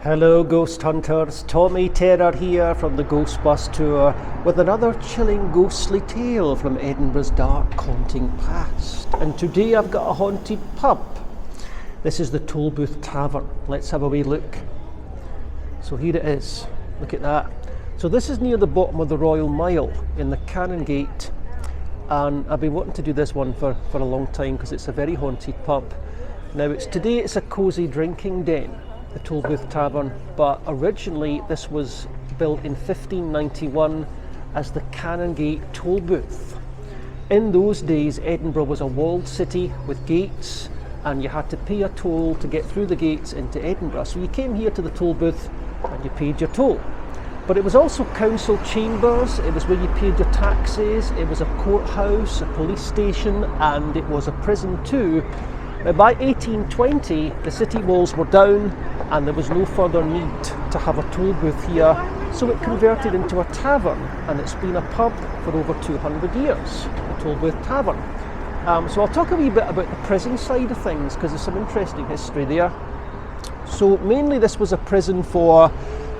Hello Ghost Hunters, Tommy Terror here from the Ghost Bus Tour with another chilling ghostly tale from Edinburgh's dark haunting past. And today I've got a haunted pub. This is the Tolbooth Tavern. Let's have a wee look. So here it is, look at that. So this is near the bottom of the Royal Mile in the Canongate, and I've been wanting to do this one for a long time because it's a very haunted pub. Now today it's a cosy drinking den, the Tolbooth Tavern, but originally this was built in 1591 as the Canongate Tolbooth. In those days Edinburgh was a walled city with gates, and you had to pay a toll to get through the gates into Edinburgh. So you came here to the Tolbooth and you paid your toll. But it was also council chambers, it was where you paid your taxes, it was a courthouse, a police station, and it was a prison too. Now by 1820 the city walls were down and there was no further need to have a toll booth here, so it converted into a tavern, and it's been a pub for over 200 years, the Tolbooth Tavern. So I'll talk a wee bit about the prison side of things because there's some interesting history there. So mainly this was a prison for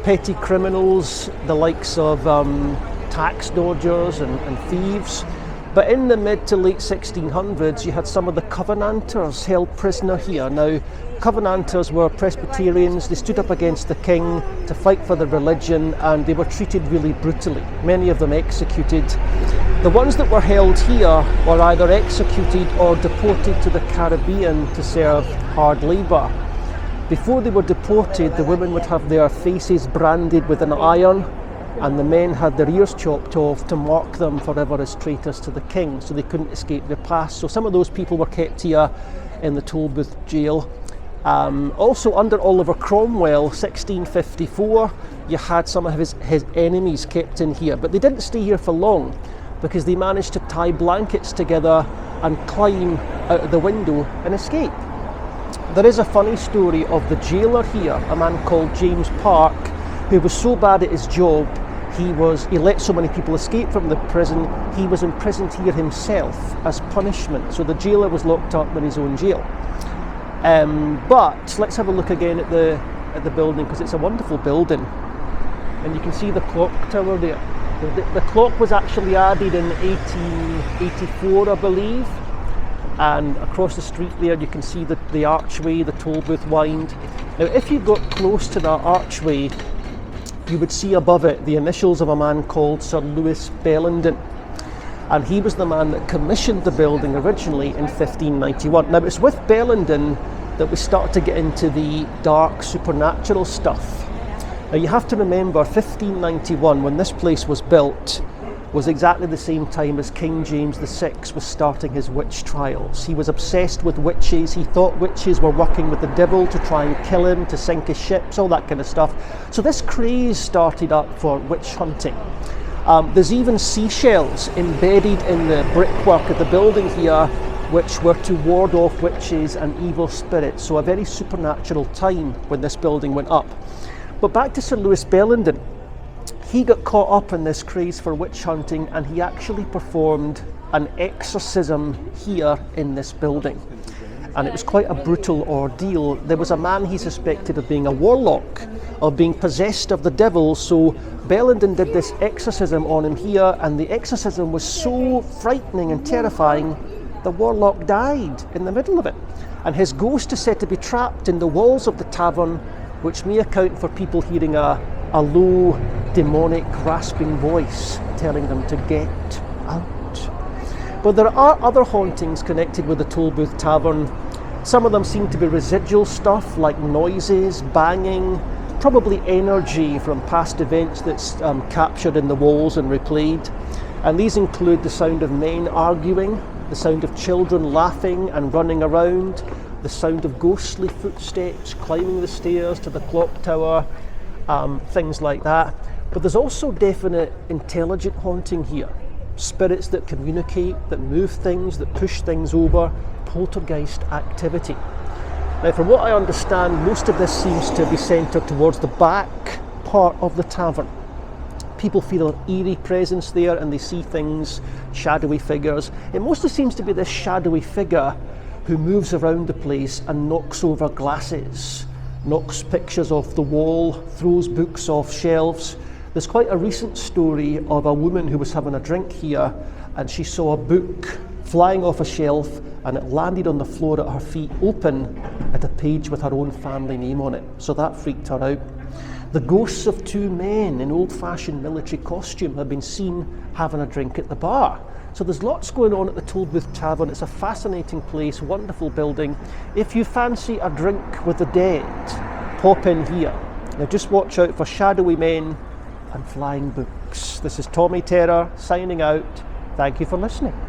petty criminals, the likes of tax dodgers and thieves. But in the mid to late 1600s, you had some of the Covenanters held prisoner here. Now, Covenanters were Presbyterians. They stood up against the king to fight for their religion, and they were treated really brutally, many of them executed. The ones that were held here were either executed or deported to the Caribbean to serve hard labour. Before they were deported, the women would have their faces branded with an iron, and the men had their ears chopped off to mark them forever as traitors to the king, so they couldn't escape their past. So some of those people were kept here in the Tolbooth jail. Also under Oliver Cromwell, 1654, you had some of his enemies kept in here, but they didn't stay here for long because they managed to tie blankets together and climb out of the window and escape. There is a funny story of the jailer here, a man called James Park, who was so bad at his job, he let so many people escape from the prison, he was imprisoned here himself as punishment. So the jailer was locked up in his own jail. But let's have a look again at the building, because it's a wonderful building. And you can see the clock tower there. The clock was actually added in 1884, I believe. And across the street there you can see the archway, the Tolbooth Wynd. Now if you got close to that archway, you would see above it the initials of a man called Sir Lewis Bellenden, and he was the man that commissioned the building originally in 1591. Now it's with Bellenden that we start to get into the dark supernatural stuff. Now you have to remember 1591, when this place was built, was exactly the same time as King James VI was starting his witch trials. He was obsessed with witches. He thought witches were working with the devil to try and kill him, to sink his ships, all that kind of stuff. So this craze started up for witch hunting. There's even seashells embedded in the brickwork of the building here, which were to ward off witches and evil spirits. So a very supernatural time when this building went up. But back to Sir Lewis Bellenden. He got caught up in this craze for witch hunting, and he actually performed an exorcism here in this building. And it was quite a brutal ordeal. There was a man he suspected of being a warlock, of being possessed of the devil, so Bellenden did this exorcism on him here, and the exorcism was so frightening and terrifying, the warlock died in the middle of it. And his ghost is said to be trapped in the walls of the tavern, which may account for people hearing a low, demonic, rasping voice telling them to get out. But there are other hauntings connected with the Tolbooth Tavern. Some of them seem to be residual stuff, like noises, banging, probably energy from past events that's captured in the walls and replayed. And these include the sound of men arguing, the sound of children laughing and running around, the sound of ghostly footsteps climbing the stairs to the clock tower, things like that. But there's also definite intelligent haunting here. Spirits that communicate, that move things, that push things over, poltergeist activity. Now from what I understand, most of this seems to be centred towards the back part of the tavern. People feel an eerie presence there and they see things, shadowy figures. It mostly seems to be this shadowy figure who moves around the place and knocks over glasses knocks pictures off the wall, throws books off shelves. There's quite a recent story of a woman who was having a drink here and she saw a book flying off a shelf and it landed on the floor at her feet, open at a page with her own family name on it. So that freaked her out. The ghosts of two men in old-fashioned military costume have been seen having a drink at the bar. So there's lots going on at the Tolbooth Tavern. It's a fascinating place, wonderful building. If you fancy a drink with the dead, pop in here. Now just watch out for shadowy men and flying books. This is Tommy Terror signing out. Thank you for listening.